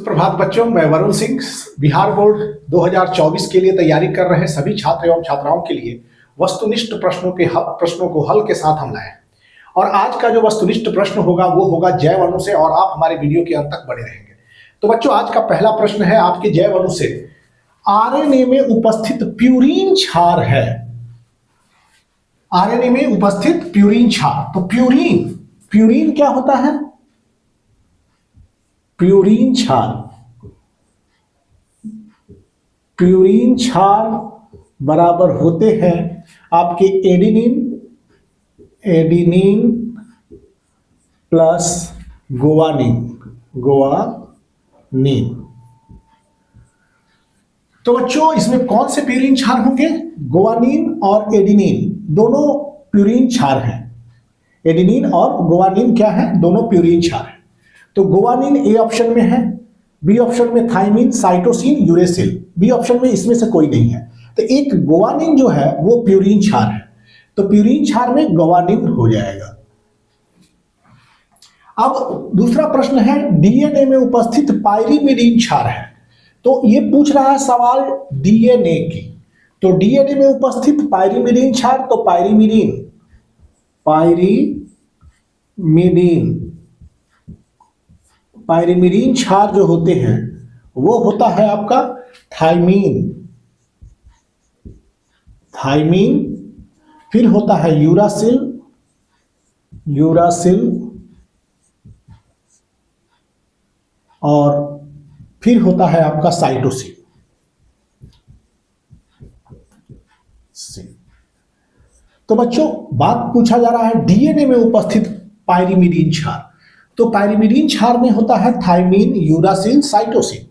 सुप्रभात बच्चों, मैं वरुण सिंह बिहार बोर्ड 2024 के लिए तैयारी कर रहे सभी छात्र एवं छात्राओं के लिए वस्तुनिष्ठ प्रश्नों को हल के साथ हम लाए हैं। और आज का जो वस्तुनिष्ठ प्रश्न होगा वो होगा जैव अणु से, और आप हमारे वीडियो के अंत तक बने रहेंगे। तो बच्चों, आज का पहला प्रश्न है आपके जैव अणु से। आरएनए में उपस्थित प्यूरीन क्षार है। आरएनए में उपस्थित प्यूरीन क्षार, तो प्यूरीन क्या होता है? प्यूरीन क्षार बराबर होते हैं आपके एडिनिन प्लस गुआनिन। तो बच्चों, इसमें कौन से प्यूरीन क्षार होंगे? गुआनिन और एडिनिन दोनों प्यूरीन क्षार हैं। एडिनिन और गुआनिन क्या है? दोनों प्यूरीन क्षार हैं। तो गुआनिन ए ऑप्शन में है, बी ऑप्शन में thymine, cytosine, uracil. B option में इसमें से कोई नहीं है। तो एक गुआनिन जो है वो प्यूरीन क्षार है, तो प्यूरीन क्षार में गुआनिन हो जाएगा। अब दूसरा प्रश्न है, डीएनए में उपस्थित पायरीमिडीन क्षार है। तो ये पूछ रहा है सवाल डीएनए की। तो डीएनए में उपस्थित पायरीमिडीन क्षार, तो पायरीमिडीन क्षार जो होते हैं वो होता है आपका थाइमीन, फिर होता है यूरासिल, और फिर होता है आपका साइटोसिन। तो बच्चों, बात पूछा जा रहा है डीएनए में उपस्थित पायरीमिडीन क्षार। तो पायरीमिडीन क्षार में होता है थाइमीन, यूरासिल, साइटोसिन।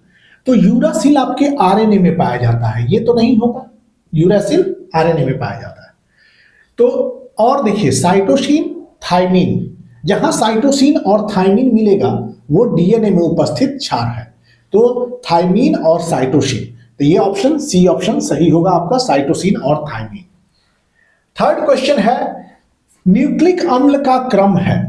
तो यूरासिल आपके आरएनए में पाया जाता है, ये तो नहीं होगा। यूरासिल आरएनए में पाया जाता है। तो और देखिए, साइटोसिन, थाइमीन, जहां साइटोसिन और थाइमीन मिलेगा वो डीएनए में उपस्थित क्षार है। तो थाइमीन और साइटोसिन, तो ये ऑप्शन सी ऑप्शन सही होगा आपका, साइटोसिन और थाइमीन। थर्ड क्वेश्चन है, न्यूक्लिक अम्ल का क्रम है।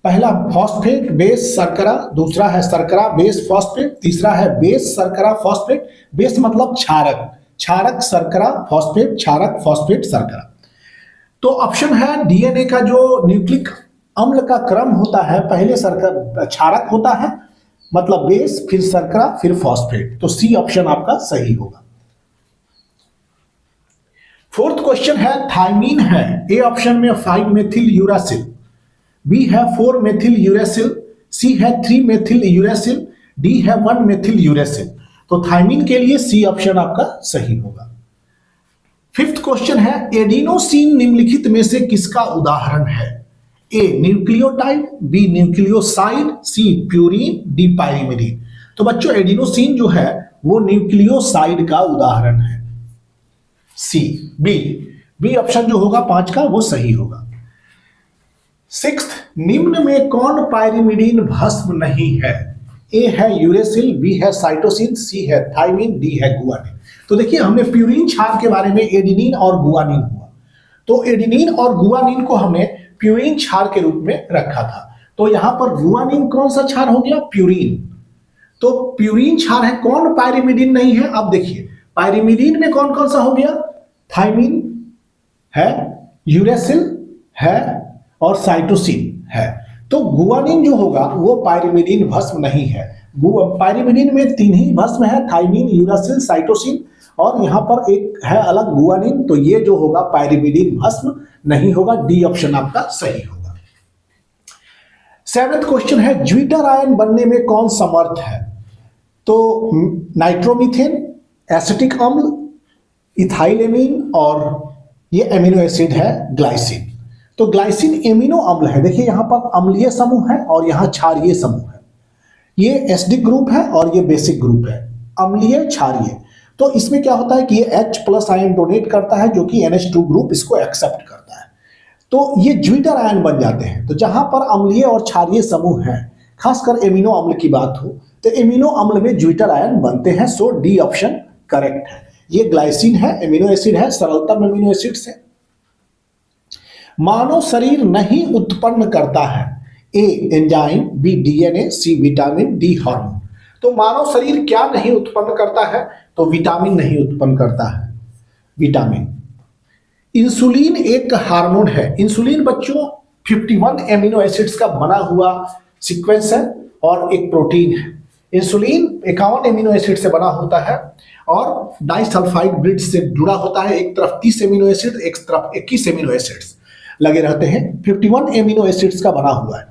पहला फॉस्फेट बेस शर्करा, दूसरा है शर्करा बेस फॉस्फेट, तीसरा है बेस शर्करा फॉस्फेट। बेस मतलब क्षारक शर्करा फॉस्फेट, क्षारक फॉस्फेट शर्करा। तो ऑप्शन है डीएनए का जो न्यूक्लिक अम्ल का क्रम होता है, पहले क्षारक होता है मतलब बेस, फिर शर्करा, फिर फॉस्फेट। तो सी ऑप्शन आपका सही होगा। फोर्थ क्वेश्चन है, थाइमीन है। ए ऑप्शन में 5 मेथिल यूरासिल, बी है 4 मेथिल यूरासिल, सी है 3 मेथिल यूरासिल, डी है 1 मेथिल यूरासिल। तो थाइमीन के लिए सी ऑप्शन आपका सही होगा। फिफ्थ क्वेश्चन है, एडिनोसिन निम्नलिखित में से किसका उदाहरण है? ए न्यूक्लियोटाइड, बी न्यूक्लियोसाइड, सी प्यूरीन, डी पायरीमिडीन। तो बच्चों, एडिनोसिन जो है वो न्यूक्लियोसाइड का उदाहरण है। सी, बी ऑप्शन जो होगा 5 का वो सही होगा। सिक्स्थ, निम्न में कौन पायरीमिडीन भस्म नहीं है? ए है यूरेसिल, बी है साइटोसिन, सी है थाइमीन, डी है गुआनिन। तो देखिए, हमने प्यूरीन क्षार के बारे में एडिनिन और गुआनिन हुआ, तो एडिनिन और गुआनिन को हमने प्यूरीन क्षार के रूप में रखा था। तो यहां पर गुआनिन कौन सा क्षार हो गया? प्यूरीन। तो प्यूरीन क्षार है, कौन पायरीमिडीन नहीं है? अब देखिए, पायरीमिडीन में कौन कौन सा हो गया? थाइमीन है, यूरेसिल है और साइटोसिन है। तो गुआनिन जो होगा वो पायरीमिडीन भस्म नहीं है। पायरीमिडीन में 3 ही भस्म है, थाइमीन, यूरासिल, साइटोसिन, और यहां पर एक है अलग गुआनिन। तो ये जो होगा पायरीमिडीन भस्म नहीं होगा। डी ऑप्शन आपका सही होगा। 7th क्वेश्चन है, ज्विटर आयन बनने में कौन समर्थ है? तो नाइट्रोमीथेन, एसिटिक अम्ल, इथाइलेमीन, और ये एमिनो एसिड है ग्लाइसिन। तो ग्लाइसिन एमिनो अम्ल है। देखिए, यहां पर अम्लीय समूह है और यहां क्षारीय समूह है। ये एसिडिक ग्रुप है और ये बेसिक ग्रुप है, अम्लीय क्षारीय। तो इसमें क्या होता है कि ये H+ आयन डोनेट करता है, जो कि NH2 ग्रुप इसको एक्सेप्ट करता है। तो ये ज्विटर आयन बन जाते हैं। तो जहां पर अम्लीय और क्षारीय समूह है, खासकर एमिनो अम्ल की बात हो तो एमिनो अम्ल में ज्विटर आयन बनते हैं। सो डी ऑप्शन करेक्ट है। ये ग्लाइसिन है, एमिनो एसिड है, सरलतम एमिनो एसिड से। मानव शरीर नहीं उत्पन्न करता है A enzyme, B DNA, C vitamin, D hormone. तो मानव शरीर क्या नहीं उत्पन्न करता है? तो विटामिन नहीं उत्पन्न करता है, विटामिन। इंसुलिन एक हार्मोन है। इंसुलिन बच्चों 51 एमिनो एसिड्स का बना हुआ सीक्वेंस है और एक प्रोटीन है। इंसुलिन 51 एमिनो एसिड से बना होता है और डाइसल्फाइड ब्रिज से जुड़ा होता है। एक तरफ 30 एमिनो एसिड, एक तरफ 21 एमिनो एसिड्स लगे रहते हैं। 51 एमिनो एसिड्स का बना हुआ है।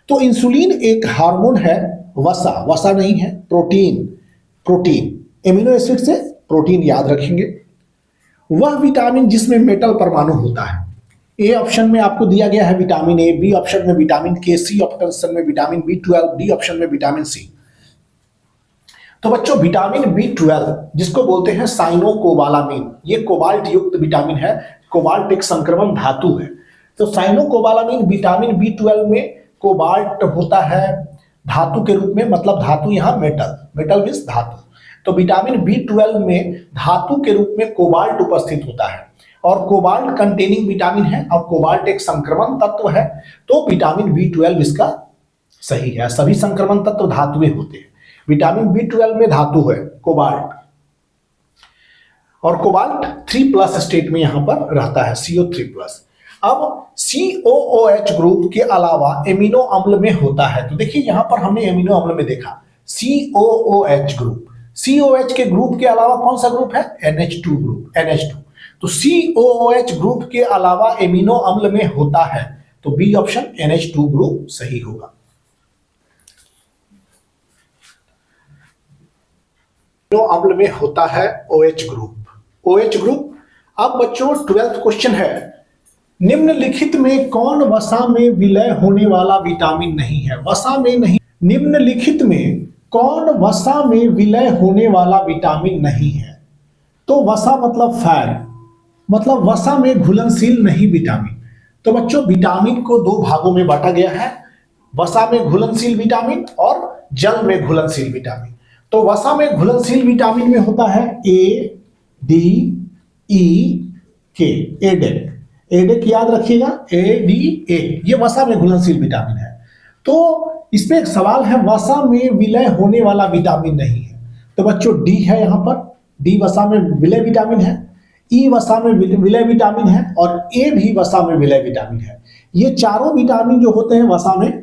तो इंसुलिन एक हार्मोन है, वसा नहीं है, प्रोटीन एमिनो एसिड से प्रोटीन याद रखेंगे। वह विटामिन जिसमें मेटल परमाणु होता है। ए ऑप्शन में आपको दिया गया है विटामिन ए, बी ऑप्शन में विटामिन के, सी ऑप्शन में विटामिन B12, डी ऑप्शन में विटामिन सी। तो बच्चों विटामिन B12 जिसको बोलते हैं साइनोकोबालामिन, ये कोबाल्ट युक्त विटामिन है। कोबाल्ट एक संक्रमण धातु है। तो साइनोकोबालामिन विटामिन B12 में कोबाल्ट होता है धातु के रूप में, मतलब धातु यहाँ मेटल मीन्स धातु। तो विटामिन B12 में धातु के रूप में कोबाल्ट उपस्थित होता है और कोबाल्ट कंटेनिंग विटामिन है और कोबाल्ट एक संक्रमण तत्व है। तो विटामिन B12 इसका सही है। सभी संक्रमण तत्व धातुएं होते हैं। विटामिन B12 में धातु है कोबाल्ट और कोबाल्ट 3+ स्टेट में यहां पर रहता है, CO3+। अब COOH ग्रुप के अलावा एमिनो अम्ल में होता है। तो देखिए यहां पर हमने एमिनो अम्ल में देखा COOH ग्रुप। COOH के ग्रुप के अलावा कौन सा ग्रुप है? NH2 group, NH2। तो COOH ग्रुप के अलावा एमिनो अम्ल में होता है, तो बी ऑप्शन NH2 ग्रुप सही होगा। एमिनो अम्ल में होता है OH ग्रुप। अब बच्चों 12th क्वेश्चन है, निम्नलिखित में कौन वसा में विलय होने वाला विटामिन नहीं है? वसा में नहीं। निम्नलिखित में कौन वसा में विलय होने वाला विटामिन नहीं है? तो वसा मतलब फैट, मतलब वसा में घुलनशील नहीं विटामिन। तो बच्चों विटामिन को दो भागों में बांटा गया है, वसा में घुलनशील विटामिन और जल में घुलनशील विटामिन। तो वसा में घुलनशील विटामिन में होता है A, D, E, K, एडेक याद रखिएगा, ADA, ये वसा में घुलनशील विटामिन है। तो इसमें एक सवाल है, वसा में विलय होने वाला विटामिन नहीं है। तो बच्चों डी है, यहाँ पर डी वसा में विलय विटामिन है, ई वसा में विलय विटामिन है और ए भी वसा में विलय विटामिन है। ये चारों विटामिन जो होते हैं वसा में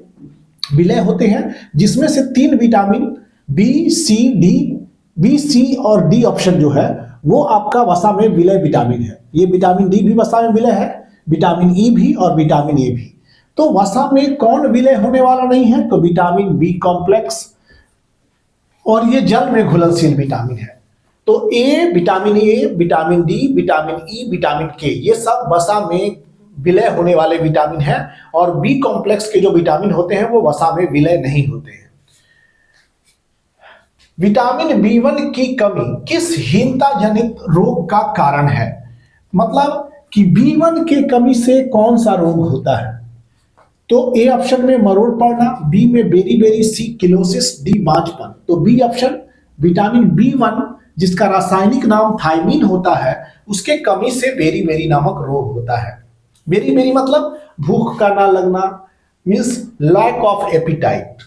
विलय होते हैं, जिसमें से 3 विटामिन बी, सी और डी ऑप्शन जो है वो आपका वसा में विलय विटामिन है। ये विटामिन डी भी वसा में विलय है, विटामिन ई भी और विटामिन ए भी। तो वसा में कौन विलय होने वाला नहीं है? तो विटामिन बी कॉम्प्लेक्स, और ये जल में घुलनशील विटामिन है। तो A, vitamin D, vitamin E, vitamin K, ये सब वसा में विलय होने वाले विटामिन हैं और बी कॉम्प्लेक्स के जो विटामिन होते हैं वो वसा में विलय नहीं होते हैं। विटामिन B1 की कमी किस हीनता जनित रोग का कारण है? मतलब कि B1 के कमी से कौन सा रोग होता है? तो ए ऑप्शन में मरोड़ पड़ना, बी में बेरी, सी किलोसिस, डी बांझपन। तो बी ऑप्शन विटामिन B1 जिसका रासायनिक नाम थायमीन होता है, उसके कमी से बेरी नामक रोग होता है। बेरी मतलब भूख का ना लगना, means lack of appetite.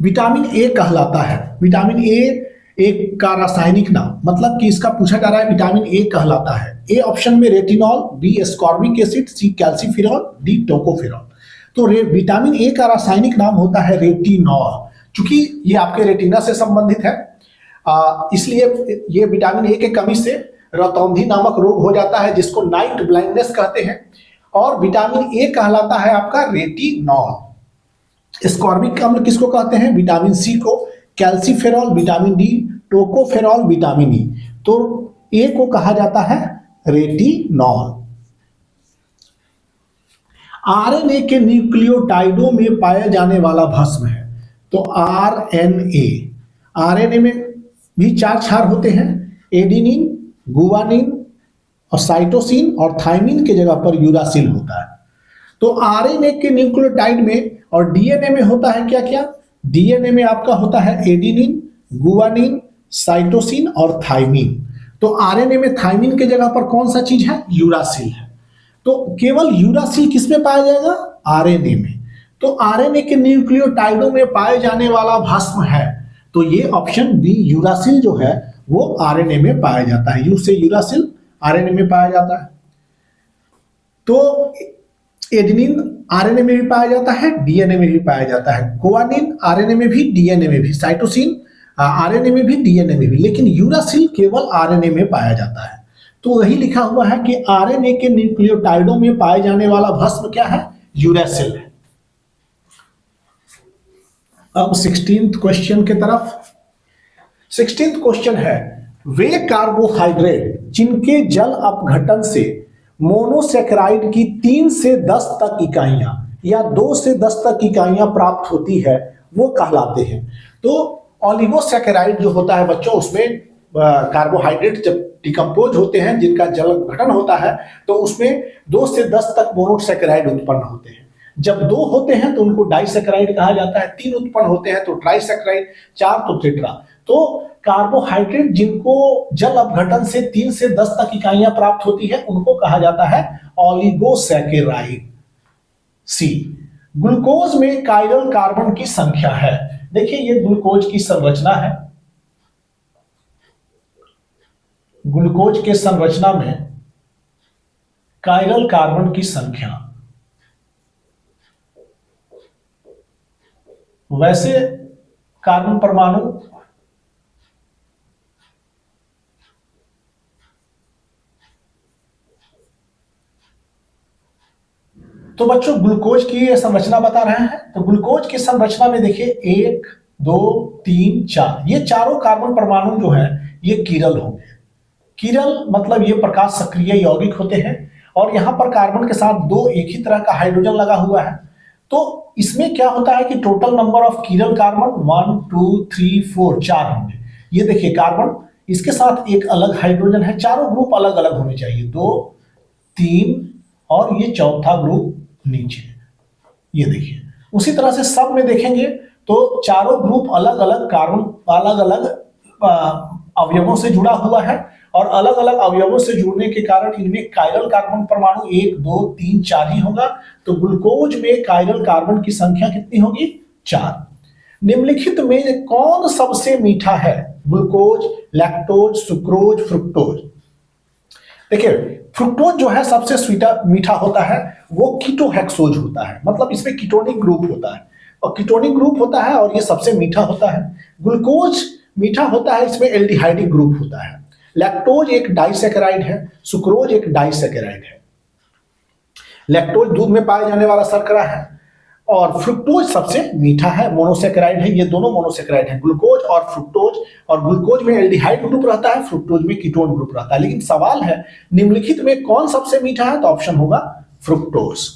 Vitamin A कहलाता है, विटामिन ए एक का रासायनिक नाम, मतलब कि इसका पूछा जा रहा है विटामिन ए कहलाता है। ए ऑप्शन में रेटिनॉल, बी एस्कॉर्बिक एसिड, सी कैल्सीफिरॉल, डी टोकोफेरॉल। तो विटामिन ए का रासायनिक नाम होता है रेटिनॉल। चूंकि ये आपके रेटिना से संबंधित है, इसलिए ये विटामिन ए के कमी से रतौंधी नामक रोग हो जाता है, जिसको नाइट ब्लाइंडनेस कहते हैं। और विटामिन ए कहलाता है आपका रेटिनॉल। एस्कॉर्बिक अम्ल किसको कहते हैं? विटामिन सी को। Calciferol vitamin D, tocopherol vitamin E. तो ए को कहा जाता है रेटिनॉल। आरएनए के न्यूक्लियोटाइडों में पाया जाने वाला भस्म है। तो आरएनए, आरएनए में भी 4 क्षार होते हैं, एडिनिन, गुवानिन और साइटोसिन, और थायमिन के जगह पर यूरासिल होता है। तो आरएनए के न्यूक्लियोटाइड में और डीएनए में होता है क्या क्या? डीएनए में आपका होता है एडिनिन, गुवानिन, साइटोसिन और थायमिन। तो आरएनए में थायमिन के जगह पर कौन सा चीज है? यूरासिल है। तो केवल यूरासिल किस में पाया जाएगा? आरएनए में। तो आरएनए के न्यूक्लियोटाइडों में पाए जाने वाला भस्म है, तो ये ऑप्शन बी यूरासिल जो है वो आरएनए में पाया जाता है। यू से यूरासिल आरएनए में पाया जाता है। तो एडेनिन आरएनए में भी पाया जाता है, डीएनए में भी पाया जाता है, गुआनिन आरएनए में भी, डीएनए में भी, साइटोसिन आरएनए में भी, डीएनए में भी, लेकिन यूरासिल केवल आरएनए में पाया जाता है। तो वही लिखा हुआ है कि आरएनए के न्यूक्लियोटाइडों में पाए जाने वाला भस्म क्या है? यूरासिल है। अब 16th क्वेश्चन के तरफ। 16th क्वेश्चन है, वे कार्बोहाइड्रेट जिनके जल अपघटन से मोनोसेकेराइड की 3 से 10 तक इकाइयां या 2 से 10 तक इकाइयां प्राप्त होती है वो कहलाते हैं। तो ऑलिगोसेकेराइड जो होता है बच्चों, उसमें कार्बोहाइड्रेट जब डिकम्पोज होते हैं, जिनका जल अपघटन होता है, तो उसमें 2 से 10 तक मोनोसेकेराइड उत्पन्न होते हैं। जब 2 होते हैं तो उनको डाइसेकेराइड कहा जाता है, 3 उत्पन्न होते हैं तो ट्राइसेकेराइड, 4 तो टेट्रा। तो कार्बोहाइड्रेट जिनको जल अपघटन से 3 से 10 तक इकाइयां प्राप्त होती है उनको कहा जाता है ऑलिगोसेकेराइड। सी, ग्लूकोज में कायरल कार्बन की संख्या है। देखिए ये ग्लूकोज की संरचना है। ग्लूकोज के संरचना में कायरल कार्बन की संख्या, वैसे कार्बन परमाणु तो बच्चों ग्लूकोज की संरचना बता रहे हैं। तो ग्लूकोज की संरचना में देखिए 1 2 3 4, ये चारों कार्बन परमाणु जो है ये किरल होंगे। किरल मतलब ये प्रकाश सक्रिय यौगिक होते हैं और यहां पर कार्बन के साथ 2 एक ही तरह का हाइड्रोजन लगा हुआ है। तो इसमें क्या होता है कि टोटल नंबर ऑफ किरल कार्बन 1 2 3 4 4 होंगे। ये देखिए कार्बन, इसके साथ एक अलग हाइड्रोजन है, चारों ग्रुप अलग अलग होने चाहिए, 2 3 और ये चौथा ग्रुप नीचे। ये देखिए उसी तरह से सब में देखेंगे तो चारों ग्रुप अलग अलग कार्बन, अलग अलग अवयवों से जुड़ा हुआ है और अलग अलग अवयवों से जुड़ने के कारण इनमें कायरल कार्बन परमाणु 1 2 3 4 ही होगा। तो ग्लूकोज में कायरल कार्बन की संख्या कितनी होगी? 4। निम्नलिखित में कौन सबसे मीठा है? Glucose, lactose, sucrose, fructose. देखिए फ्रुक्टोज जो है सबसे मीठा होता है, वो कीटोहेक्सोज होता है, मतलब इसमें कीटोनिक ग्रुप होता है और कीटोनिक ग्रुप होता है और ये सबसे मीठा होता है। ग्लूकोज मीठा होता है, इसमें एल्डिहाइडिक ग्रुप होता है। लैक्टोज एक डाइसेकेराइड है, सुक्रोज एक डाइसेकेराइड है। लैक्टोज दूध में पाए जाने वाला शर्करा है और फ्रुक्टोज सबसे मीठा है, मोनोसेकेराइड है। ये दोनों मोनोसेकेराइड हैं, ग्लूकोज और फ्रुक्टोज। और ग्लूकोज में एल्डिहाइड ग्रुप रहता है, फ्रुक्टोज में कीटोन ग्रुप रहता है। लेकिन सवाल है निम्नलिखित में कौन सबसे मीठा है? तो ऑप्शन होगा फ्रुक्टोज।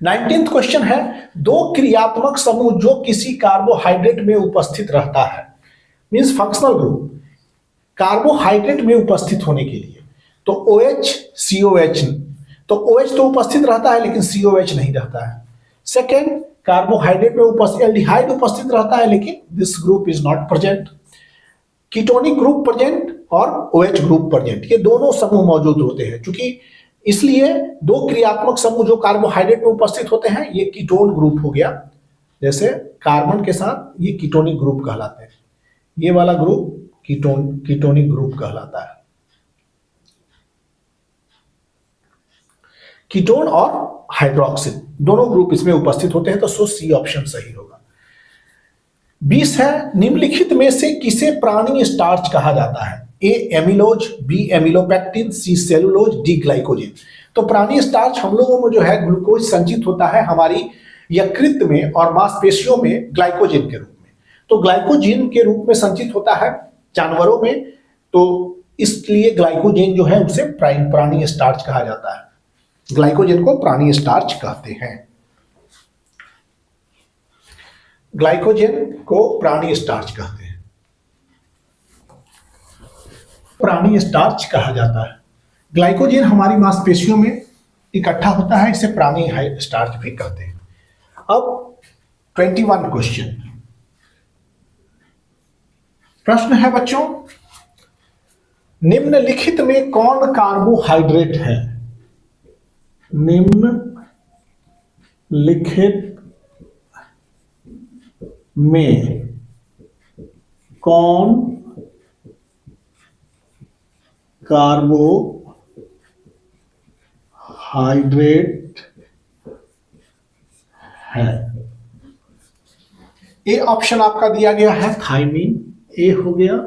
19th क्वेश्चन है, 2 क्रियात्मक समूह जो किसी कार्बोहाइड्रेट में उपस्थित रहता है, मींस फंक्शनल ग्रुप, कार्बोहाइड्रेट में उपस्थित होने के लिए, तो OH COH, तो OH तो उपस्थित रहता है लेकिन COH नहीं रहता है। सेकेंड, कार्बोहाइड्रेट में एल्डिहाइड उपस्थित रहता है लेकिन this group is not present. Ketonic group present और OH ग्रुप प्रेजेंट, ये दोनों समूह मौजूद होते हैं। क्योंकि इसलिए 2 क्रियात्मक समूह जो कार्बोहाइड्रेट में उपस्थित होते हैं ये कीटोन ग्रुप हो गया। जैसे कार्बन के साथ ये कीटोनिक ग्रुप कहलाते हैं, ये वाला ग्रुप कीटोनिक ग्रुप कहलाता है। कीटोन और हाइड्रोक्सिल दोनों ग्रुप इसमें उपस्थित होते हैं, तो सो सी ऑप्शन सही होगा। 20 है, निम्नलिखित में से किसे प्राणीय स्टार्च कहा जाता है? ए एमिलोज, बी एमिलोपेक्टिन, सी सेलुलोज, डी ग्लाइकोजेन। तो प्राणीय स्टार्च हम लोगों में जो है ग्लूकोज संचित होता है हमारी यकृत में और मांसपेशियों में ग्लाइकोजेन के रूप में। तो ग्लाइकोजेन के रूप में संचित होता है जानवरों में, तो इसलिए ग्लाइकोजेन जो है उसे प्राणीय स्टार्च कहा जाता है। ग्लाइकोजेन को प्राणीय स्टार्च कहते हैं। ग्लाइकोजेन को प्राणीय स्टार्च कहते हैं, प्राणीय स्टार्च कहा जाता है। ग्लाइकोजेन हमारी मांसपेशियों में इकट्ठा होता है, इसे प्राणीय स्टार्च भी कहते हैं। अब 21 क्वेश्चन, प्रश्न है बच्चों, निम्नलिखित में कौन कार्बोहाइड्रेट है? निम्नलिखित लिखित में कौन कार्बोहाइड्रेट है? ए ऑप्शन आपका दिया गया है थाइमीन, ए हो गया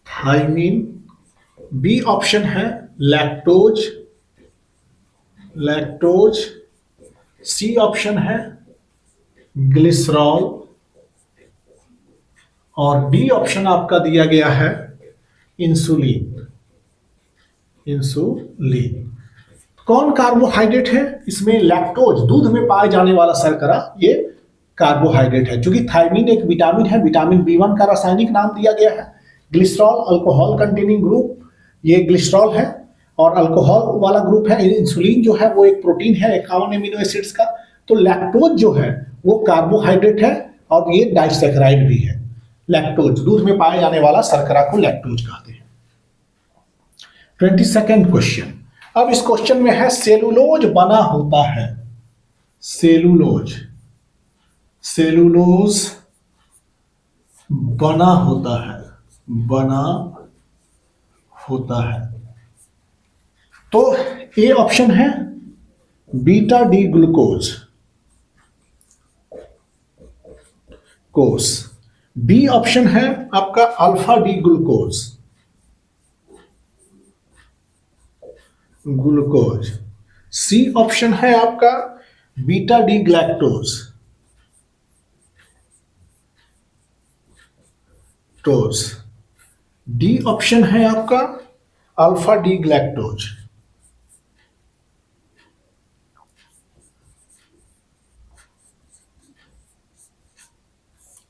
थाइमीन। बी ऑप्शन है लैक्टोज, लैक्टोज। सी ऑप्शन है ग्लिसरॉल और डी ऑप्शन आपका दिया गया है इंसुलिन, इंसुलिन। कौन कार्बोहाइड्रेट है इसमें? लैक्टोज, दूध में पाए जाने वाला शर्करा, ये कार्बोहाइड्रेट है। क्योंकि थाइमीन एक विटामिन है, विटामिन B1 का रासायनिक नाम दिया गया है। ग्लिसरॉल अल्कोहल कंटेनिंग ग्रुप, ये ग्लिसरॉल है और अल्कोहल वाला ग्रुप है। इंसुलिन जो है वो एक प्रोटीन है 51 एमिनो एसिड्स का। तो लैक्टोज जो है वो कार्बोहाइड्रेट है और ये डाइसैकेराइड भी है। लैक्टोज, दूध में पाए जाने वाला शर्करा को लैक्टोज कहते हैं। 22nd question. अब इस क्वेश्चन में है सेलुलोज बना होता है, सेलुलोज, सेलुलोज बना होता है, बना होता है। तो ए ऑप्शन है बीटा डी ग्लूकोज कोस। बी ऑप्शन है आपका alpha D glucose, glucose. C option है आपका बीटा डी ग्लैक्टोज, टोज। डी ऑप्शन है आपका अल्फा डी ग्लैक्टोज।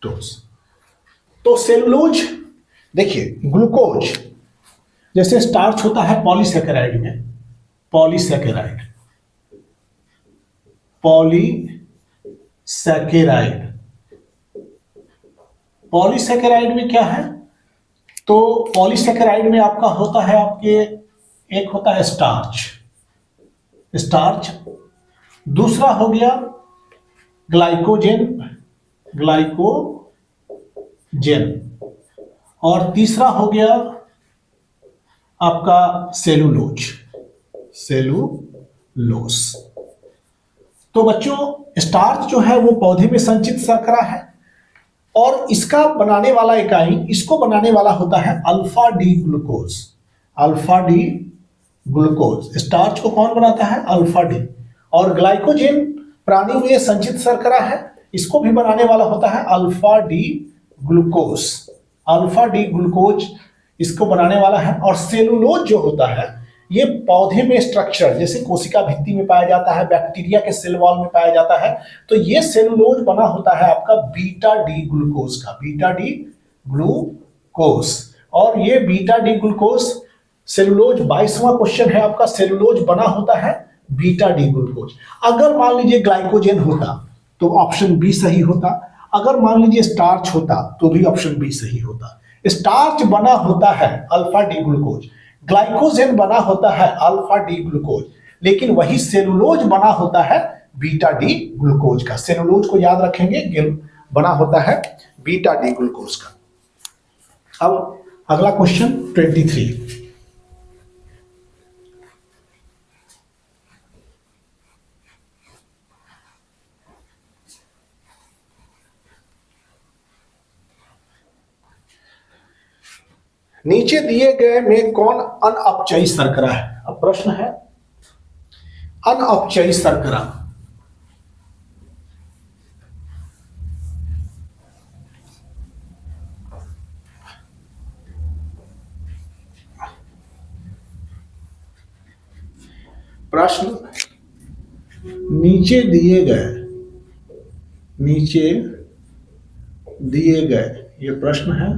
टोज। तो सेलुलोज, देखिए ग्लूकोज जैसे स्टार्च होता है पॉलीसैकेराइड में, पॉलीसैकेराइड, पॉलीसैकेराइड, पॉलीसैकेराइड में क्या है? तो पॉलीसैकेराइड में आपका होता है आपके, एक होता है स्टार्च, स्टार्च। दूसरा हो गया ग्लाइकोजेन, ग्लाइकोजेन। और तीसरा हो गया आपका सेलुलोज, सेलुलोज। तो बच्चों स्टार्च जो है वो पौधे में संचित शर्करा है और इसका बनाने वाला इकाई, इसको बनाने वाला होता है alpha D glucose, alpha D glucose. Starch को कौन बनाता है? Alpha D. और ग्लाइकोजेन प्राणी में संचित शर्करा है, इसको भी बनाने वाला होता है alpha D glucose, alpha D glucose इसको बनाने वाला है। और सेलुलोज जो होता है ये पौधे में स्ट्रक्चर, जैसे कोशिका भित्ति में पाया जाता है, बैक्टीरिया के सेल वॉल में पाया जाता है, तो ये सेलुलोज बना होता है आपका बीटा डी ग्लूकोज का, बीटा डी ग्लूकोज। और ये बीटा डी ग्लूकोज सेलुलोज, 22वां क्वेश्चन है आपका, सेलुलोज बना होता है बीटा डी ग्लूकोज। अगर मान लीजिए ग्लाइकोजेन होता तो ऑप्शन बी सही होता, अगर मान लीजिए स्टार्च होता तो भी ऑप्शन बी सही होता। स्टार्च बना होता है अल्फा डी ग्लूकोज, ग्लाइकोजेन बना होता है अल्फा डी ग्लूकोज, लेकिन वही सेलुलोज बना होता है बीटा डी ग्लूकोज का। सेलुलोज को याद रखेंगे, बना होता है बीटा डी ग्लूकोज का। अब अगला क्वेश्चन 23। नीचे दिए गए में कौन अनअपचयी शर्करा है? अब प्रश्न है अनअपचयी शर्करा, प्रश्न नीचे दिए गए ये प्रश्न है।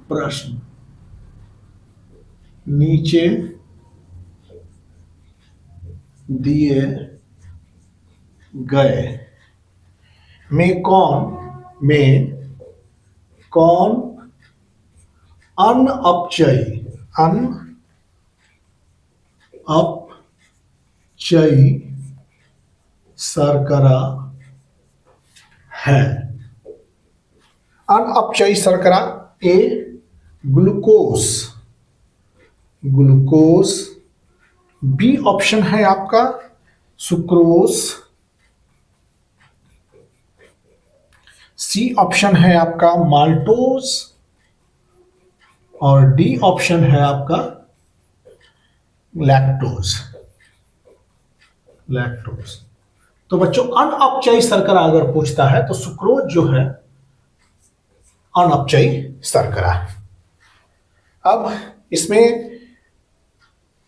प्रश्न नीचे दिए गए में कौन अनअपचयी शर्करा है? अनअपचयी शर्करा ए ग्लूकोज, बी ऑप्शन है आपका सुक्रोज, सी ऑप्शन है आपका माल्टोज और डी ऑप्शन है आपका लैक्टोज। तो बच्चों अनअपचयी शर्करा अगर पूछता है तो सुक्रोज जो है अनअपचयी शर्करा है। अब इसमें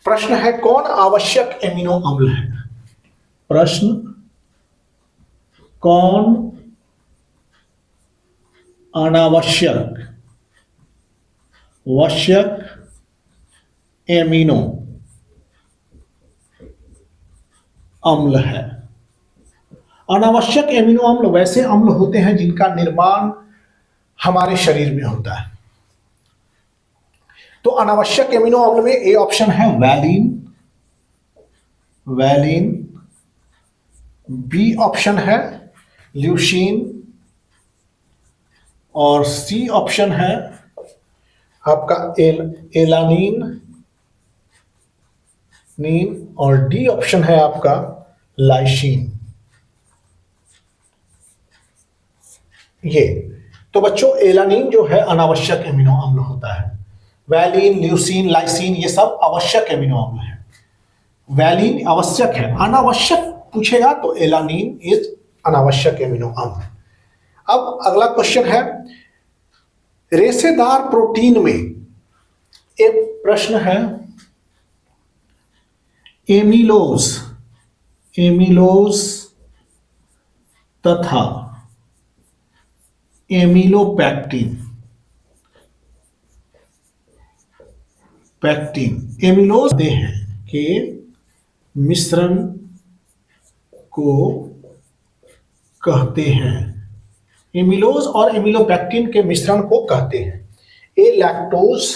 प्रश्न है कौन आवश्यक एमिनो अम्ल है? प्रश्न कौन अनावश्यक एमिनो अम्ल है? अनावश्यक एमिनो अम्ल वैसे अम्ल होते हैं जिनका निर्माण हमारे शरीर में होता है। तो अनावश्यक एमिनो अम्ल में ए ऑप्शन है वैलिन, बी ऑप्शन है ल्यूसीन और सी ऑप्शन है आपका एलानिन और डी ऑप्शन है आपका लाइसिन। ये तो बच्चों एलानिन जो है अनावश्यक एमिनो अम्ल होता है। वैलिन, ल्यूसीन, लाइसिन ये सब आवश्यक एमिनो अम्ल है। वैलिन आवश्यक है, अनावश्यक पूछेगा तो एलानिन इज अनावश्यक एमिनो अम्ल। अब अगला क्वेश्चन है रेशेदार प्रोटीन में एक प्रश्न है एमिलोज तथा एमिलोपैक्टिन। एमिलोज हैं के मिश्रण को कहते हैं। एमिलोज और एमिलोपैक्टिन के मिश्रण को कहते हैं। ए लैक्टोज,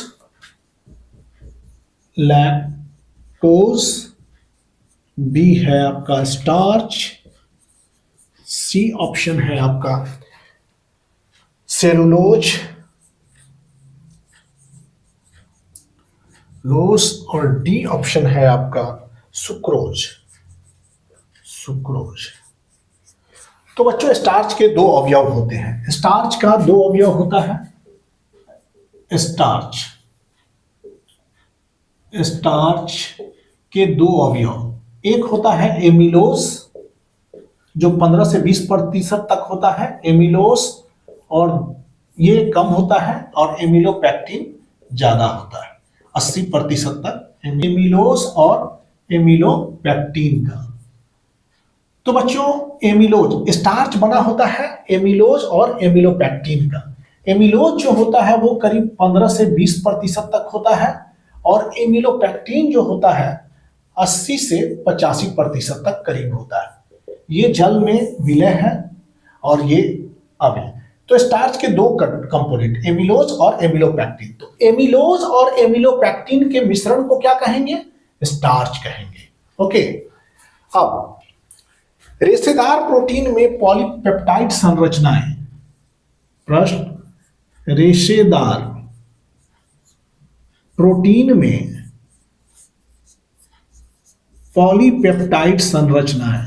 बी है आपका स्टार्च, सी ऑप्शन है आपका सेलुलोज और डी ऑप्शन है आपका सुक्रोज। तो बच्चों स्टार्च के दो अवयव होते हैं। स्टार्च का दो अवयव होता है। स्टार्च के दो अवयव, एक होता है एमिलोज जो 15 से 20% तक होता है एमिलोज, और ये कम होता है, और एमिलोपैक्टिन ज्यादा होता है 80% तक एमिलोज और एमिलोपैक्टिन का। तो बच्चों एमिलोज स्टार्च बना होता है एमिलोज और एमिलोपैक्टिन का। एमिलोज जो होता है वो करीब 15 से 20% तक होता है, और एमिलोपैक्टिन जो होता है 80 से 85% तक करीब होता है। ये जल में विलय है और ये अविलय। तो स्टार्च के दो कंपोनेंट एमिलोज और एमिलोपैक्टिन। तो एमिलोज और एमिलोपैक्टिन के मिश्रण को क्या कहेंगे? स्टार्च कहेंगे। ओके, अब रेशेदार प्रोटीन में पॉलीपेप्टाइड संरचनाएं। प्रश्न रेशेदार प्रोटीन में पॉलीपेप्टाइड संरचनाएं,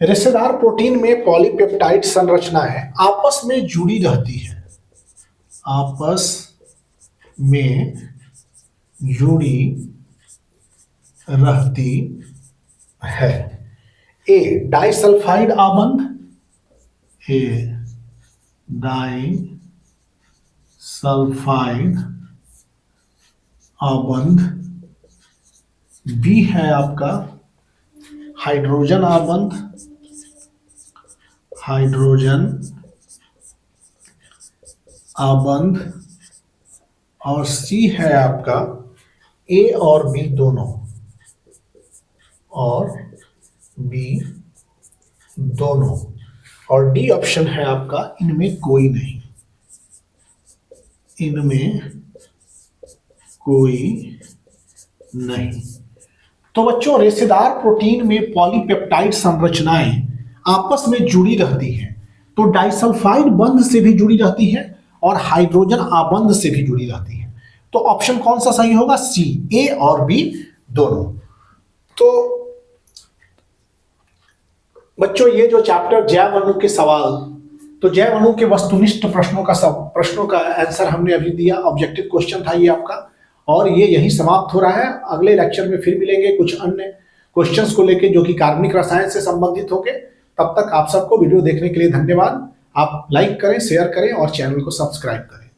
रेशेदार प्रोटीन में पॉलीपेप्टाइड संरचनाएं आपस में जुड़ी रहती है। ए डाइसल्फाइड आबंध, बी है आपका हाइड्रोजन आबंध, और सी है आपका ए और बी दोनों, और बी दोनों, और डी ऑप्शन है आपका इनमें कोई नहीं, इनमें कोई नहीं। तो बच्चों, रेशेदार प्रोटीन में पॉलीपेप्टाइड संरचनाएं आपस में जुड़ी रहती हैं, तो डाइसल्फाइड बंध से भी जुड़ी रहती है और हाइड्रोजन आबंध से भी जुड़ी रहती है। तो ऑप्शन कौन सा सही होगा? सी, ए और बी दोनों। तो बच्चों, ये जो चैप्टर जैव अणु के सवाल, तो जैव अणु के वस्तुनिष्ठ प्रश्नों का आंसर हमने अभी दिया। ऑब्जेक्टिव क्वेश्चन था ये आपका, और ये यही समाप्त हो रहा है। अगले लेक्चर में फिर मिलेंगे कुछ अन्य क्वेश्चंस को लेके जो कि कार्बनिक रसायन से संबंधित होंगे। तब तक आप सबको वीडियो देखने के लिए धन्यवाद। आप लाइक करें, शेयर करें और चैनल को सब्सक्राइब करें।